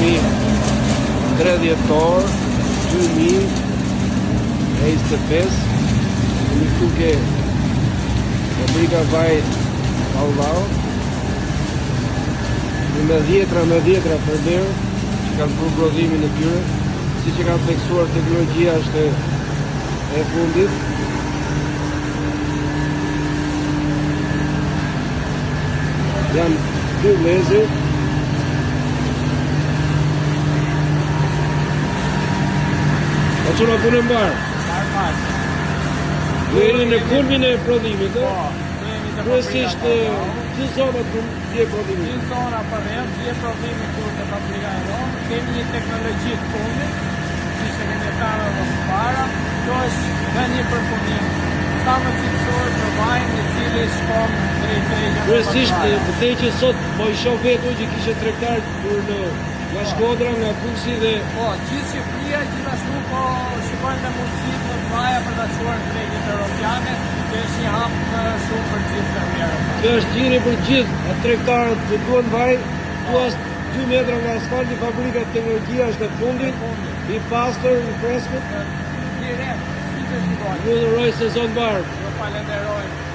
3 dhjetor 2025 në tuke fabrika vaj Allau me dhjetra për derë që kanë bërë prodhimin e tyre, si që kanë theksuar teknologjia është e fundit. Janë 2 meze. A që në punë mbarë? Ju jeni në kulmin e prodhimit, kryesisht që zonat të prodhimit? Që zona për rrëm, që prodhimit kur të fabrika e ronë, kemi një teknologji të fundit, që kemi tanë dhe së para, kjo është dhe një përpunim, sa më cilësor për vajnë në cili shkom drejtëjgjën. Kryesisht, pëtej që sot po i shoh vetu që kishe tregtar kur nga Shkodra, nga Fuksi dhe... Po, gjithë Shqipëria, gjithashtu po shikojnë dhe mundësit në të vaja për të quar në tregjet europiane, që është një hap shumë për gjithë të mjerë. Kjo është gjiri për gjithë, atë tregtarët që duan vaj, tu është 2 metra nga asfalti, fabrika teknologjia është e fundit, i pastër, i freskët. Direkt, si të shikojnë. Ju uroj sezon mbar. Ju falenderojmë.